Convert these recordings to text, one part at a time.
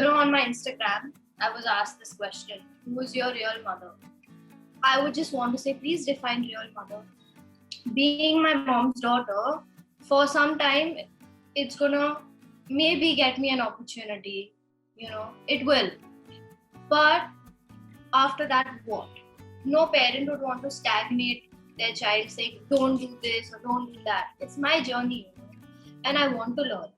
on my Instagram, I was asked this question: who is your real mother? I would just want to say, please define real mother. Being my mom's daughter, for some time, it's gonna maybe get me an opportunity. It will. But after that, what? No parent would want to stagnate their child saying, don't do this or don't do that. It's my journey, and I want to learn.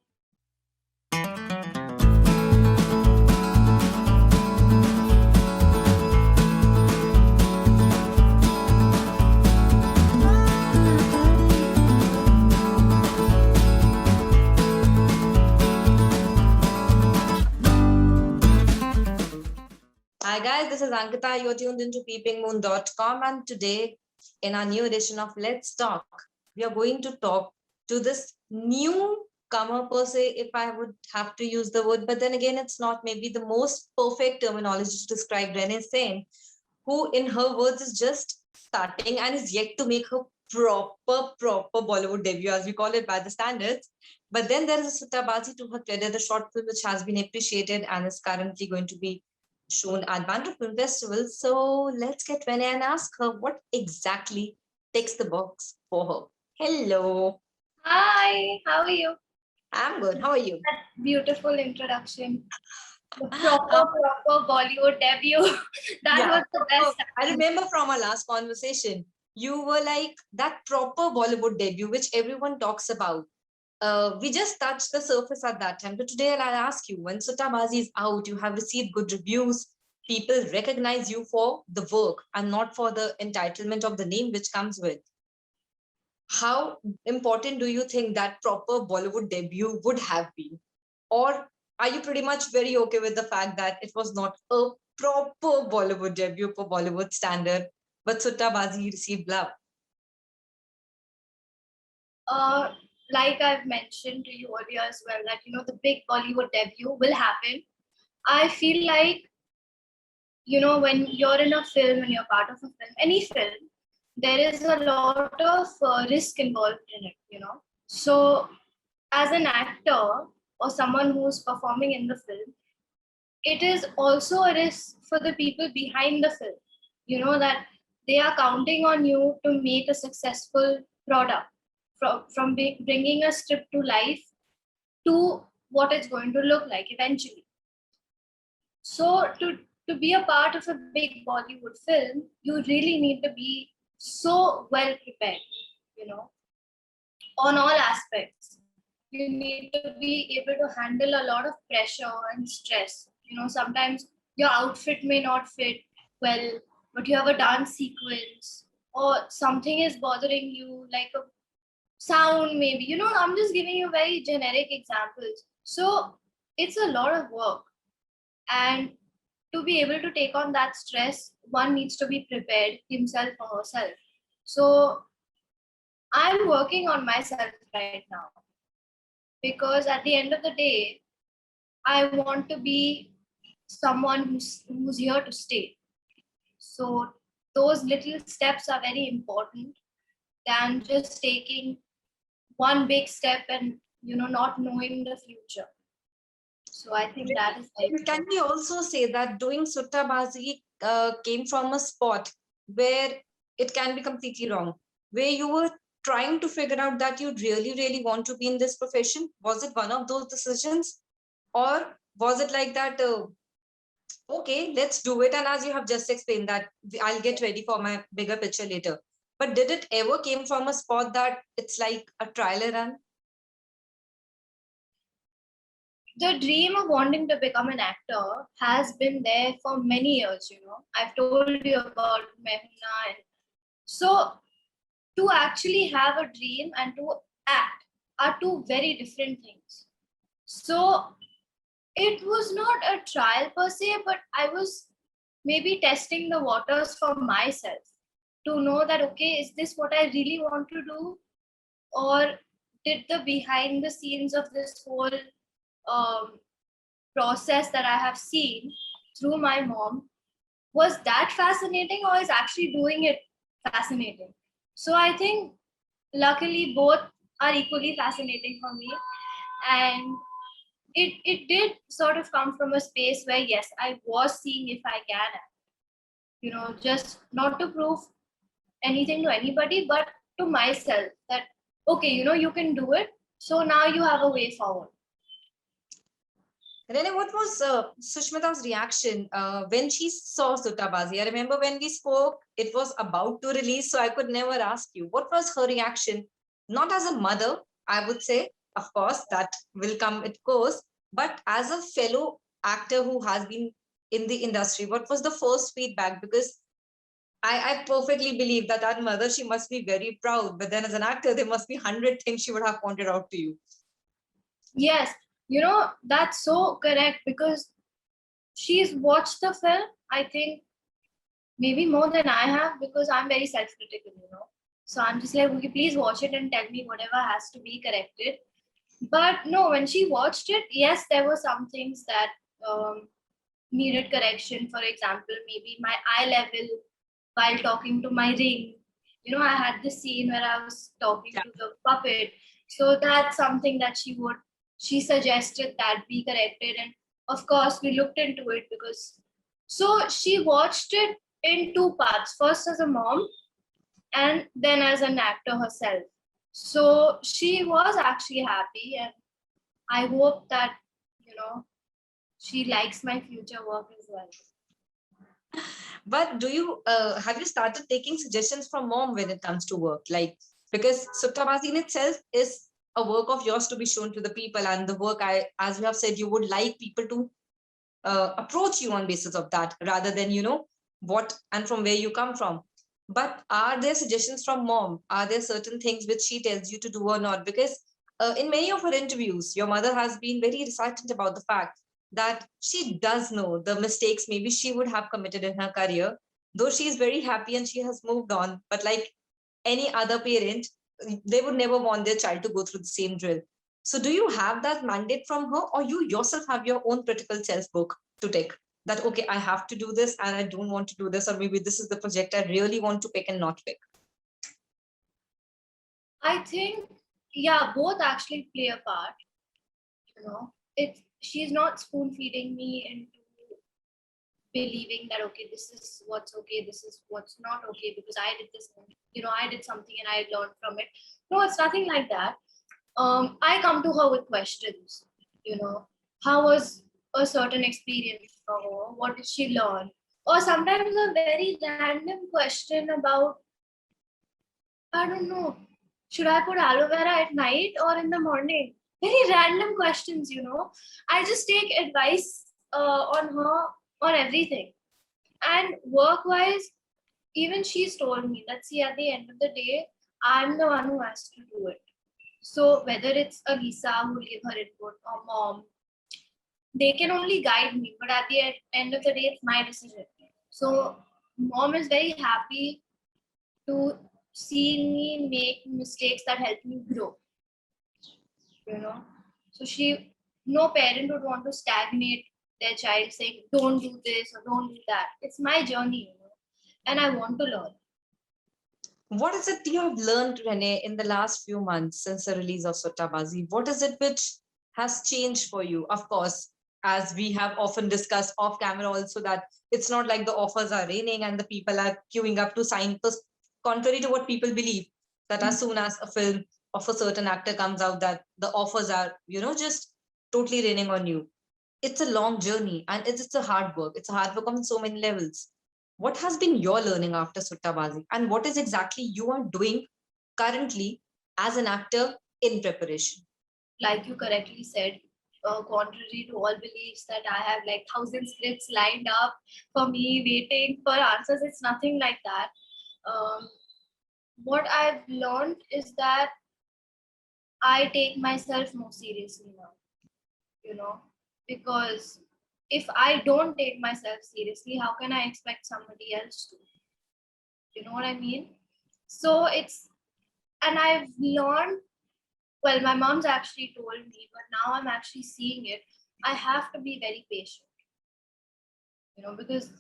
Hi guys, this is Ankita. You're tuned into peepingmoon.com, and today in our new edition of Let's Talk, we are going to talk to this newcomer per se, if I would have to use the word, but then again, it's not maybe the most perfect terminology to describe Renee Sen, who in her words is just starting and is yet to make her proper Bollywood debut, as we call it by the standards. But then there is a Sutabazi to her credit, the short film which has been appreciated and is currently going to be shown at Bandra Film Festival. So let's get Renee and ask her what exactly ticks the box for her. Hello. Hi, how are you? I'm good. How are you? That beautiful introduction. The proper Bollywood debut. That was the best. I remember from our last conversation, you were like that proper Bollywood debut, which everyone talks about. We just touched the surface at that time. But today I'll ask you, when Sutabazi is out, you have received good reviews, people recognize you for the work and not for the entitlement of the name which comes with. How important do you think that proper Bollywood debut would have been? Or are you pretty much very okay with the fact that it was not a proper Bollywood debut for Bollywood standard, but Sutabazi received love? Like I've mentioned to you earlier as well, that the big Bollywood debut will happen. I feel like when you're in a film and you're part of a film, any film, there is a lot of risk involved in it. So as an actor or someone who's performing in the film, it is also a risk for the people behind the film. That they are counting on you to make a successful product, from bringing a script to life to what it's going to look like eventually. So to be a part of a big Bollywood film, you really need to be so well prepared, on all aspects. You need to be able to handle a lot of pressure and stress. Sometimes your outfit may not fit well, but you have a dance sequence or something is bothering you, like a sound maybe. I'm just giving you very generic examples. So it's a lot of work. And to be able to take on that stress, one needs to be prepared himself or herself. So I'm working on myself right now, because at the end of the day, I want to be someone who's here to stay. So those little steps are very important than just taking one big step and not knowing the future. So I think that is very Can we also say that doing Sutabazi came from a spot where it can be completely wrong, where you were trying to figure out that you really want to be in this profession? Was it one of those decisions, or was it like that, okay, let's do it, and as you have just explained that I'll get ready for my bigger picture later? But did it ever came from a spot that it's like a trial and run? The dream of wanting to become an actor has been there for many years. I've told you about Mehuna. So to actually have a dream and to act are two very different things. So it was not a trial per se, but I was maybe testing the waters for myself to know that, okay, is this what I really want to do? Or did the behind the scenes of this whole process that I have seen through my mom, was that fascinating, or is actually doing it fascinating? So I think luckily both are equally fascinating for me. And it did sort of come from a space where yes, I was seeing if I can act, just not to prove anything to anybody, but to myself that okay, you can do it. So now you have a way forward. Rene, what was Sushmita's reaction when she saw Sutabazi? I remember when we spoke, it was about to release, so I could never ask you. What was her reaction? Not as a mother, I would say, of course, that will come, it goes, but as a fellow actor who has been in the industry, what was the first feedback? Because I perfectly believe that that mother, she must be very proud, but then as an actor, there must be 100 things she would have pointed out to you. Yes, that's so correct because she's watched the film, I think, maybe more than I have because I'm very self-critical. So I'm just like, okay, please watch it and tell me whatever has to be corrected. But no, when she watched it, yes, there were some things that needed correction. For example, maybe my eye level while talking to my ring. I had this scene where I was talking to the puppet. So that's something that she suggested that be corrected. And of course, we looked into it so she watched it in two parts, first as a mom and then as an actor herself. So she was actually happy, and I hope that, she likes my future work as well. But do you have you started taking suggestions from mom when it comes to work? Like, because Suttabazi in itself is a work of yours to be shown to the people, and the work, as you have said, you would like people to approach you on basis of that rather than what and from where you come from. But are there suggestions from mom? Are there certain things which she tells you to do or not? Because in many of her interviews, your mother has been very reticent about the fact that she does know the mistakes maybe she would have committed in her career, though she is very happy and she has moved on. But like any other parent, they would never want their child to go through the same drill. So do you have that mandate from her, or you yourself have your own critical self book to take that, okay, I have to do this and I don't want to do this, or maybe this is the project I really want to pick and not pick? I think, yeah, both actually play a part. She's not spoon feeding me into believing that okay, this is what's okay, this is what's not okay because I did this, I did something and I learned from it. No, it's nothing like that. I come to her with questions. How was a certain experience for her? What did she learn? Or sometimes a very random question about, I don't know, should I put aloe vera at night or in the morning? Very random questions. I just take advice on her on everything. And work wise, even she's told me that, see, at the end of the day, I'm the one who has to do it. So whether it's Alisa who will give her input or mom, they can only guide me. But at the end of the day, it's my decision. So mom is very happy to see me make mistakes that help me grow. So no parent would want to stagnate their child saying, don't do this or don't do that. It's my journey, and I want to learn. What is it you have learned, Rene, in the last few months since the release of Suttabazi? What is it which has changed for you? Of course, as we have often discussed off camera also, that it's not like the offers are raining and the people are queuing up to sign. Because contrary to what people believe, that as soon as a film of a certain actor comes out, that the offers are, just totally raining on you. It's a long journey and it's a hard work. It's a hard work on so many levels. What has been your learning after Suttabazi, and what is exactly you are doing currently as an actor in preparation? Like you correctly said, contrary to all beliefs that I have like 1,000 scripts lined up for me waiting for answers, it's nothing like that. What I've learned is that I take myself more seriously now, because if I don't take myself seriously, how can I expect somebody else to? You know what I mean? So and I've learned, well, my mom's actually told me, but now I'm actually seeing it. I have to be very patient, because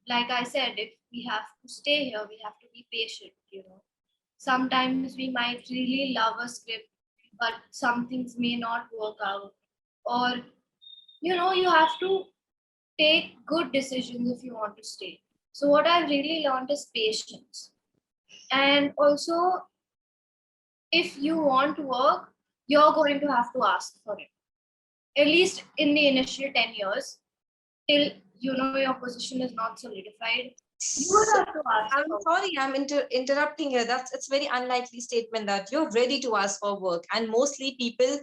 like I said, if we have to stay here, we have to be patient. Sometimes we might really love a script, but some things may not work out. Or you know, you have to take good decisions if you want to stay. So what I've really learned is patience. And also, if you want work, you're going to have to ask for it. At least in the initial 10 years, till you know your position is not solidified, you would So, have to ask I'm for it. sorry, I'm interrupting here. It's very unlikely statement that you're ready to ask for work, and mostly people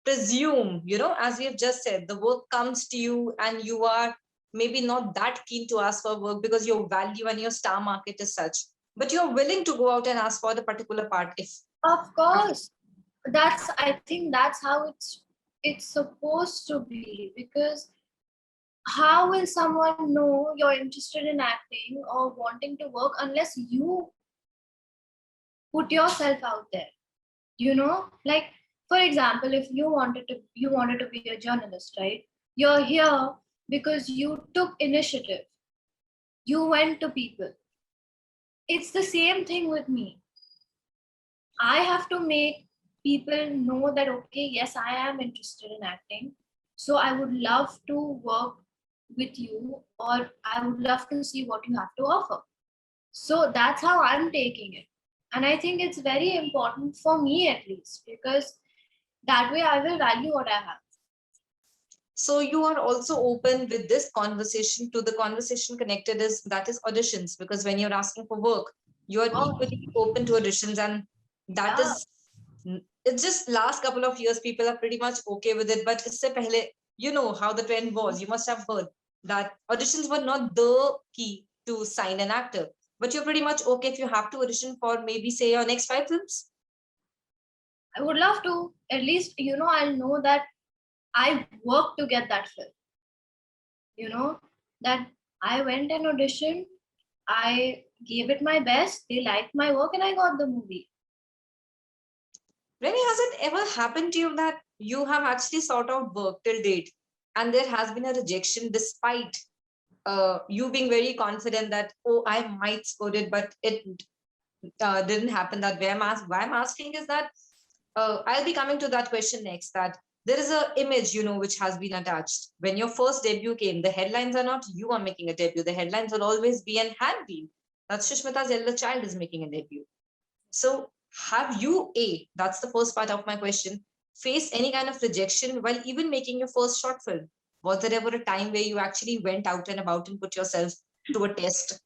presume, as we have just said, the work comes to you, and you are maybe not that keen to ask for work because your value and your star market is such. But you're willing to go out and ask for the particular part if. Of course, I think that's how it's supposed to be, because how will someone know you're interested in acting or wanting to work unless you put yourself out there? You know, like, for example, if you wanted to be a journalist, right? You're here because you took initiative, you went to people. It's the same thing with me. I have to make people know that, okay, yes, I am interested in acting, so I would love to work with you, or I would love to see what you have to offer. So that's how I'm taking it. And I think it's very important for me, at least, because that way I will value what I have. So you are also open with this conversation to the conversation connected is that is auditions, because when you're asking for work, you are Oh, equally open to auditions, and that yeah. is it's just last couple of years people are pretty much okay with it. But isse pehle, you know how the trend was. You must have heard that auditions were not the key to sign an actor. But you're pretty much okay if you have to audition for maybe say your next 5 films. I would love to. At least, I'll know that I worked to get that film. That I went and auditioned, I gave it my best, they liked my work, and I got the movie. Rennie, has it ever happened to you that you have actually sought out work till date and there has been a rejection despite you being very confident that, oh, I might score it, but it didn't happen that way? Why I'm asking is that I'll be coming to that question next. That there is a image, which has been attached. When your first debut came, the headlines are not you are making a debut. The headlines will always be an handbeel. That Shushmita's elder child is making a debut. So have you, that's the first part of my question, faced any kind of rejection while even making your first short film? Was there ever a time where you actually went out and about and put yourself to a test,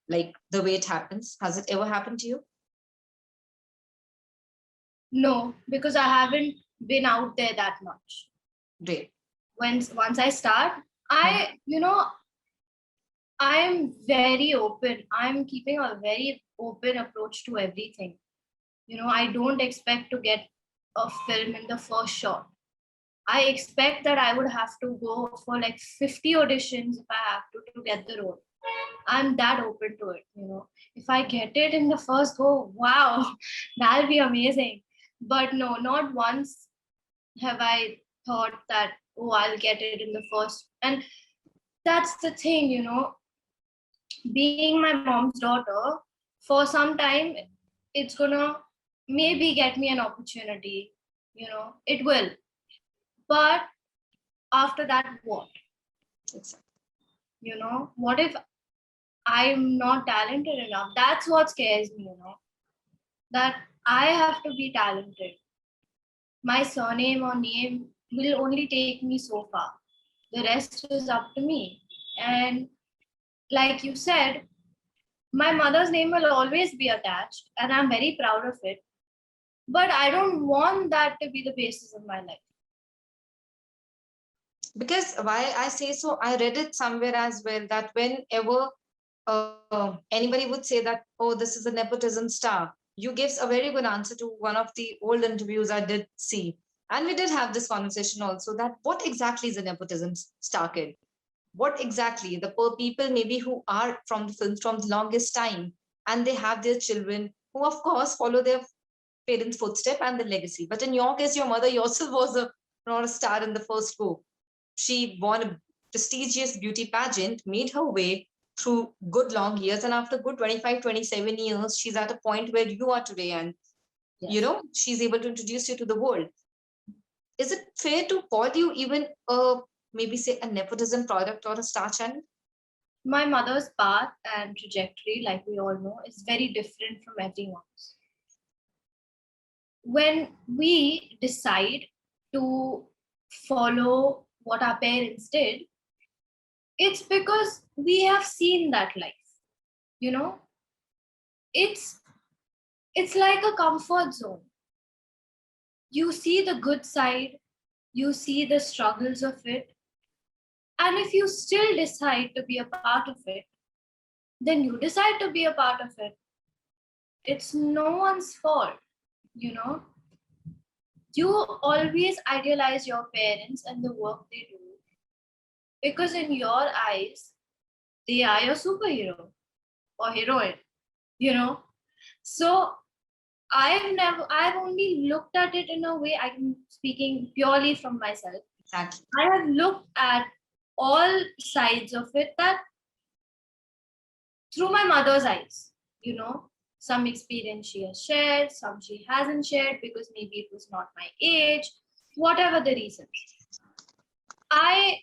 like the way it happens? Has it ever happened to you? No, because I haven't been out there that much. Great. Once I start, I'm very open. I'm keeping a very open approach to everything. I don't expect to get a film in the first shot. I expect that I would have to go for like 50 auditions if I have to get the role. I'm that open to it. If I get it in the first go, wow, that'll be amazing. But no, not once have I thought that, oh, I'll get it in the first. And that's the thing. Being my mom's daughter, for some time, it's gonna maybe get me an opportunity. It will. But after that, what? Exactly. What if I'm not talented enough? That's what scares me. That I have to be talented. My surname or name will only take me so far. The rest is up to me. And like you said, my mother's name will always be attached, and I'm very proud of it. But I don't want that to be the basis of my life. Because why I say so, I read it somewhere as well that whenever anybody would say that, oh, this is a nepotism star, you gives a very good answer to one of the old interviews I did see. And we did have this conversation also that what exactly is a nepotism star kid? What exactly the poor people maybe who are from the films from the longest time, and they have their children who of course follow their parents' footstep and the legacy. But in your case, your mother yourself was not a star in the first go. She won a prestigious beauty pageant, made her way through good long years, and after good 25, 27 years, she's at a point where you are today, and she's able to introduce you to the world. Is it fair to call you even a maybe say a nepotism product or a star channel? My mother's path and trajectory, like we all know, is very different from everyone's. When we decide to follow what our parents did, it's because we have seen that life, you know. It's like a comfort zone. You see the good side, you see the struggles of it, and if you still decide to be a part of it, then you decide to be a part of it. It's no one's fault, you know. You always idealize your parents and the work they do because in your eyes they are your superhero or heroine, you know. So I've only looked at it in a way, I'm speaking purely from myself. Exactly. I have looked at all sides of it, that through my mother's eyes, you know. Some experience she has shared, some she hasn't shared because maybe it was not my age, whatever the reasons. I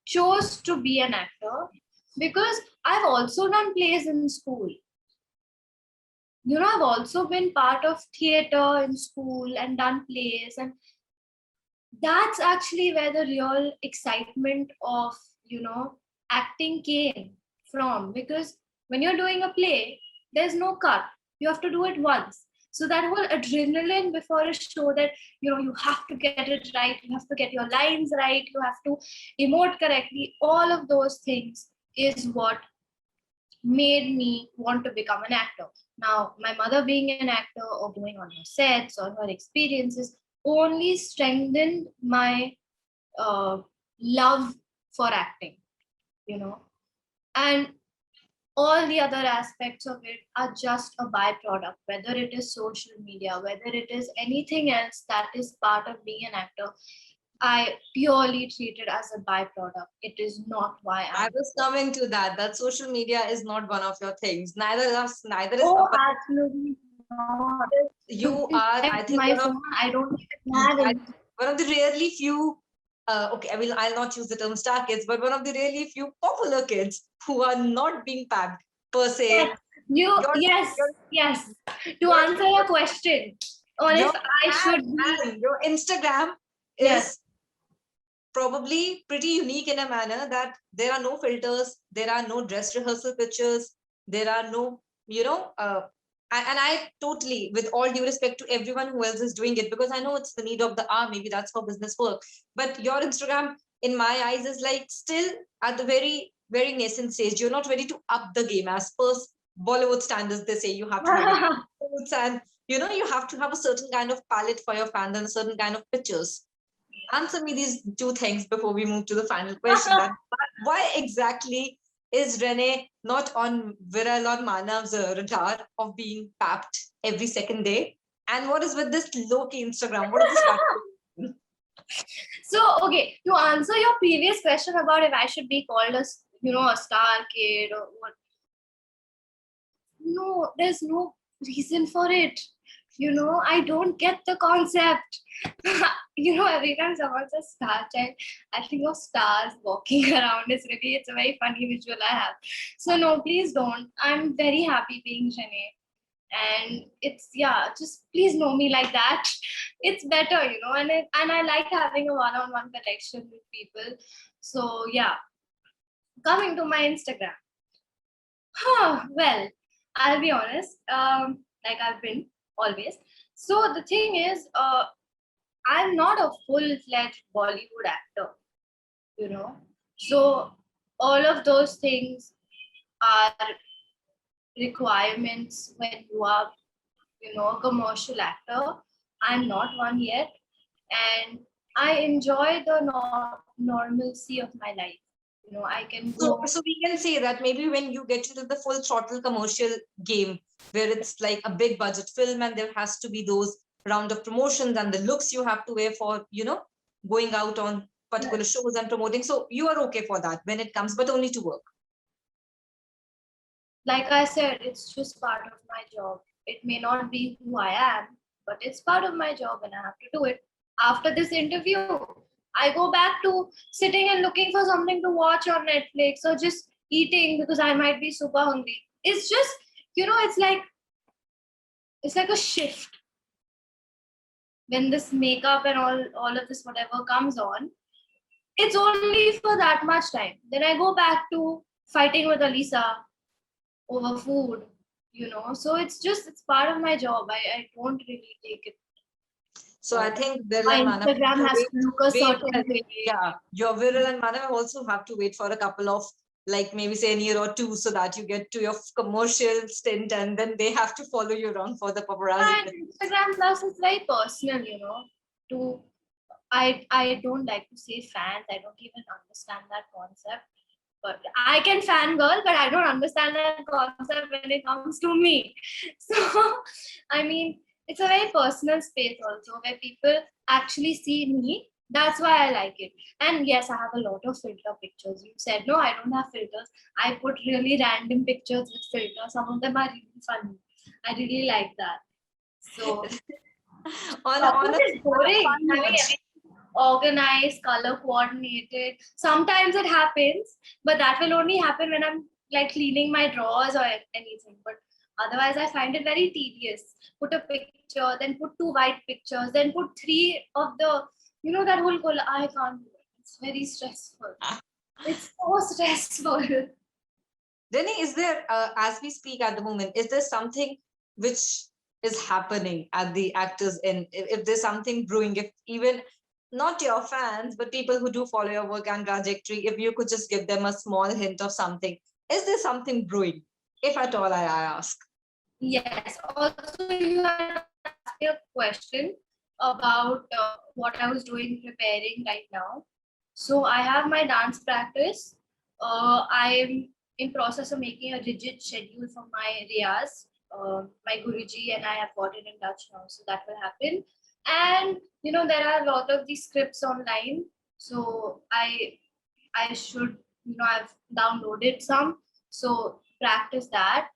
chose to be an actor because I've also done plays in school. You know, I've also been part of theater in school and done plays, and that's actually where the real excitement of, you know, acting came from. Because when you're doing a play, there's no cut, you have to do it once. So that whole adrenaline before a show, that, you know, you have to get it right, you have to get your lines right, you have to emote correctly, all of those things is what made me want to become an actor. Now, my mother being an actor or going on her sets or her experiences only strengthened my love for acting, you know. And all the other aspects of it are just a byproduct, whether it is social media, whether it is anything else that is part of being an actor. I purely treat it as a byproduct. It is not why I I'm. was coming to that social media is not one of your things. Neither is Oh, Papa. absolutely not. You are, I think, My phone, I don't even have it. one of the rarely few, okay, I'll not use the term star kids, but one of the really few popular kids who are not being packed per se. Yes, yes. To answer your question, or if I should be, your Instagram yes, is probably pretty unique in a manner that there are no filters, there are no dress rehearsal pictures, there are no, and I totally, with all due respect to everyone who else is doing it, because I know it's the need of the hour, maybe that's how business works. But your Instagram, in my eyes, is like still at the very, very nascent stage. You're not ready to up the game as per Bollywood standards. They say you have to have it, and you have to have a certain kind of palette for your fans and a certain kind of pictures. Answer me these two things before we move to the final question. Why exactly is Renee not on Viral or Manav's radar of being papped every second day? And what is with this low-key Instagram? What is this happening? So, okay, to answer your previous question about if I should be called a star kid or what, no, there's no reason for it. I don't get the concept. Every time someone says star child, I think of stars walking around. It's a very funny visual I have. So no, please don't. I'm very happy being Renee. And just please know me like that. It's better, and I like having a one-on-one connection with people. So yeah, coming to my Instagram. Well, I'll be honest, like I've been always. So the thing is, I'm not a full-fledged Bollywood actor, you know. So all of those things are requirements when you are, a commercial actor. I'm not one yet, and I enjoy the normalcy of my life. I can go. So we can say that maybe when you get into the full throttle commercial game, where it's like a big budget film and there has to be those round of promotions and the looks you have to wear for, going out on particular shows and promoting. So you are okay for that when it comes, but only to work. Like I said, it's just part of my job. It may not be who I am, but it's part of my job and I have to do it. After this interview, I go back to sitting and looking for something to watch on Netflix or just eating because I might be super hungry. It's just, it's like a shift when this makeup and all of this whatever comes on. It's only for that much time. Then I go back to fighting with Alisa over food, So it's part of my job. I don't really take it. So I think Viral My and Manav Instagram has to look a certain way. Yeah, your Viral and Manav also have to wait for a couple of, like maybe say a year or two, so that you get to your commercial stint, and then they have to follow you around for the paparazzi. And Instagram Plus is very personal, To I don't like to say fans. I don't even understand that concept. But I can fangirl, but I don't understand that concept when it comes to me. So, I mean, it's a very personal space also where people actually see me. That's why I like it. And yes, I have a lot of filter pictures. You said, no, I don't have filters. I put really random pictures with filters. Some of them are really funny. I really like that. So, It's boring. Having everything organized, color coordinated. Sometimes it happens, but that will only happen when I'm like cleaning my drawers or anything. But otherwise, I find it very tedious. Put a picture, then put 2 white pictures, then put 3 of the, that whole color. I can't do it. It's very stressful. It's so stressful. Denny, is there, as we speak at the moment, is there something which is happening at the actors end? If there's something brewing, if even not your fans, but people who do follow your work and trajectory, if you could just give them a small hint of something, is there something brewing? If at all, I ask. Yes. Also, you had asked me a question about what I was doing preparing right now. So I have my dance practice. I'm in process of making a rigid schedule for my riyas. My Guruji and I have got it in touch now, so that will happen. And there are a lot of these scripts online, so I should I've downloaded some, so practice that,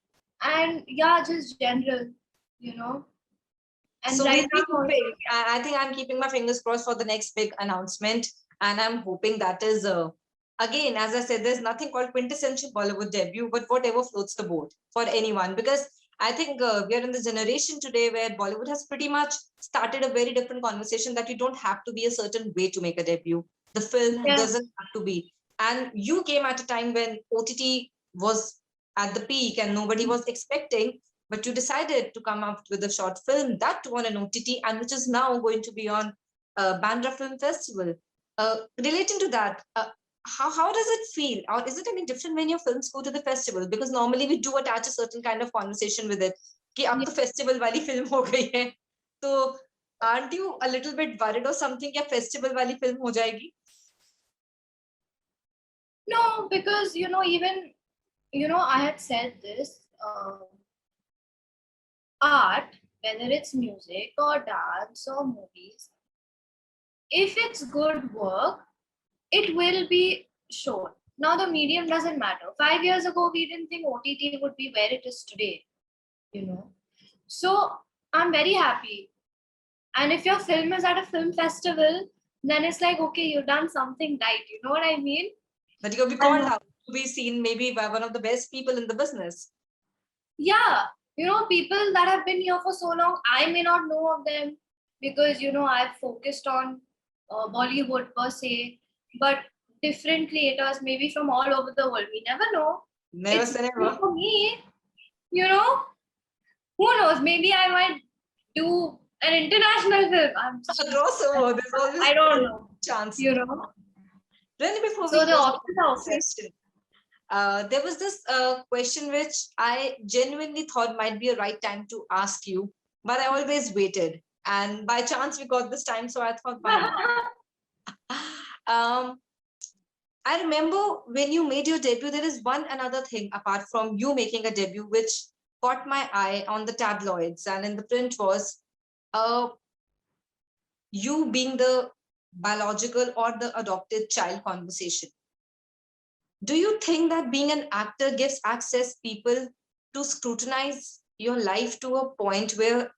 and yeah, just general, And So right we'll be now, hoping. I think I'm keeping my fingers crossed for the next big announcement, and I'm hoping that is again, as I said, there's nothing called quintessential Bollywood debut, but whatever floats the boat for anyone. Because I think we are in the generation today where Bollywood has pretty much started a very different conversation that you don't have to be a certain way to make a debut. The film yeah, doesn't have to be. And you came at a time when OTT was at the peak and nobody was expecting, but you decided to come up with a short film that on an OTT and which is now going to be on Bandra Film Festival. Relating to that, how does it feel? Or is it any different when your films go to the festival? Because normally we do attach a certain kind of conversation with it. कि अब तो festival वाली film हो गई है. So aren't you a little bit worried or something? क्या festival वाली film हो जाएगी? no, because even I had said this. Art, whether it's music or dance or movies, if it's good work, it will be shown. Now the medium doesn't matter. 5 years ago, we didn't think OTT would be where it is today, So I'm very happy. And if your film is at a film festival, then it's like, okay, you've done something right. You know what I mean? That you'll be called out to be seen maybe by one of the best people in the business. Yeah. People that have been here for so long, I may not know of them because, I've focused on Bollywood per se, but different creators, maybe from all over the world. We never know. Never say never. For me, who knows? Maybe I might do an international film. There's always I don't know. Chance. Really, before so we the options are okay. There was this question which I genuinely thought might be a right time to ask you, but I always waited. And by chance, we got this time, so I thought, I remember when you made your debut, there is one another thing apart from you making a debut, which caught my eye on the tabloids and in the print was you being the biological or the adopted child conversation. Do you think that being an actor gives access people to scrutinize your life to a point where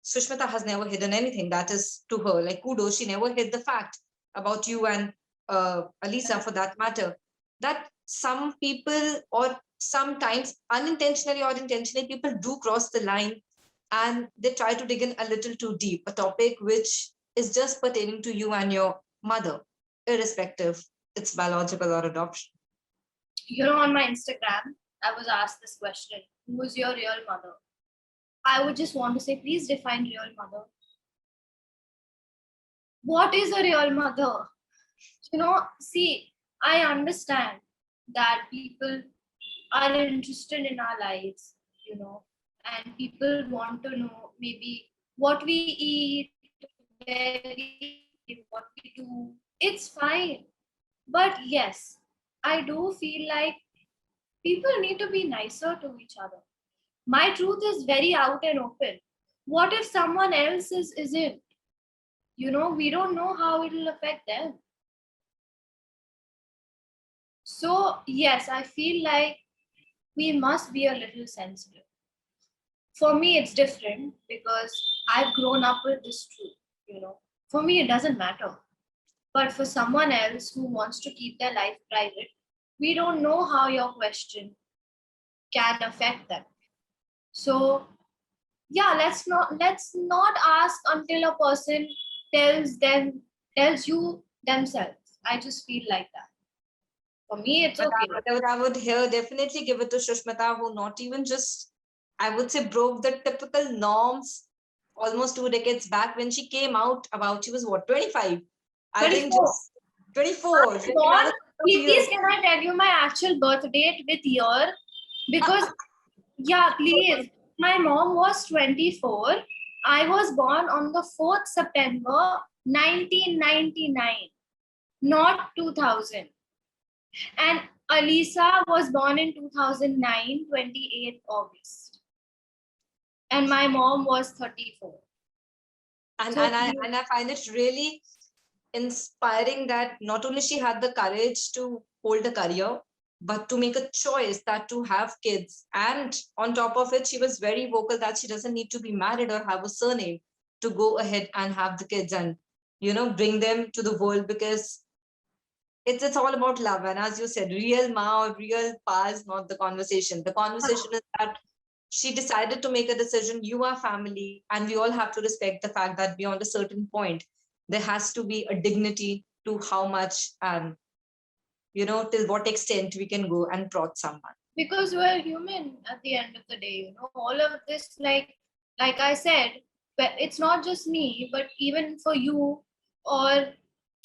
Sushmita has never hidden anything? That is to her, like kudos, she never hid the fact about you and Alisa for that matter, that some people, or sometimes unintentionally or intentionally, people do cross the line and they try to dig in a little too deep, a topic which is just pertaining to you and your mother, irrespective it's biological or adoption. On my Instagram, I was asked this question: who is your real mother? I would just want to say, please define real mother. What is a real mother? See, I understand that people are interested in our lives, and people want to know maybe what we eat, where we live, what we do. It's fine. But yes, I do feel like people need to be nicer to each other. My truth is very out and open. What if someone else's isn't? We don't know how it'll affect them. So, yes, I feel like we must be a little sensitive. For me, it's different because I've grown up with this truth. For me, it doesn't matter. But for someone else who wants to keep their life private, we don't know how your question can affect them. So, yeah, let's not ask until a person tells you themselves. I just feel like that. For me, it's But okay. I would here definitely give it to Shushmita, who not even just, I would say, broke the typical norms almost 2 decades back when she came out about, she was what, 25? I think 24. just 24. Born, please, can I tell you my actual birth date with year? Because, yeah, please. My mom was 24. I was born on the 4th September 1999, not 2000. And Alisa was born in 2009, 28th August. And my mom was 34. And I find it really inspiring that not only she had the courage to hold a career, but to make a choice that to have kids. And on top of it, she was very vocal that she doesn't need to be married or have a surname to go ahead and have the kids and, bring them to the world, because it's all about love. And as you said, real ma or real pa is not the conversation. The conversation is that she decided to make a decision. You are family, and we all have to respect the fact that beyond a certain point, there has to be a dignity to how much and till what extent we can go and prod someone. Because we're human at the end of the day, all of this, like I said, but it's not just me, but even for you or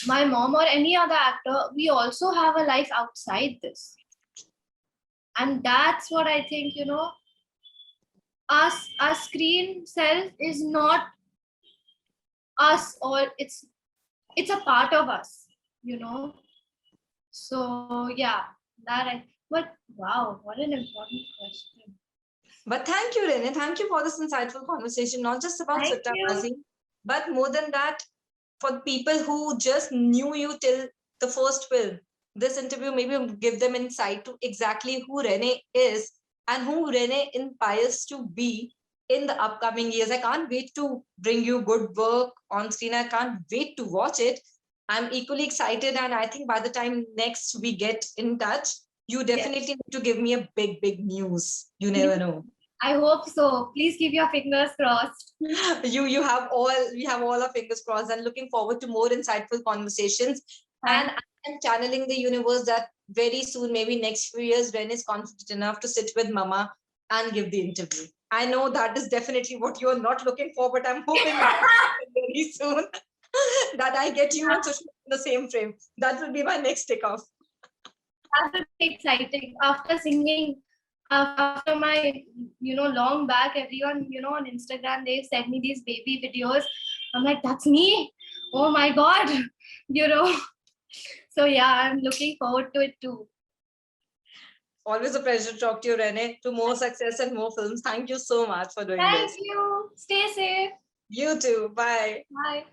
my mom or any other actor, we also have a life outside this. And that's what I think, our screen self is not us, or it's a part of us, So yeah, but wow, what an important question. But thank you, Rene. Thank you for this insightful conversation, not just about Suttabazi, but more than that, for people who just knew you till the first film. This interview maybe will give them insight to exactly who Rene is and who Rene inspires to be in the upcoming years. I can't wait to bring you good work on screen. I can't wait to watch it. I'm equally excited, and I think by the time next we get in touch, you definitely need to give me a big news. You never know. I hope so. Please keep your fingers crossed. We have all our fingers crossed, and looking forward to more insightful conversations. And I'm channeling the universe that very soon, maybe next few years, Ren is confident enough to sit with Mama and give the interview. I know that is definitely what you're not looking for, but I'm hoping very soon that I get you and Sushmita in the same frame. That will be my next takeoff. That would be exciting. After singing, after my, long back, everyone, on Instagram, they send me these baby videos. I'm like, that's me. Oh my God. So yeah, I'm looking forward to it too. Always a pleasure to talk to you, Rene. To more success and more films. Thank you so much for doing this. Thank you. Stay safe. You too. Bye. Bye.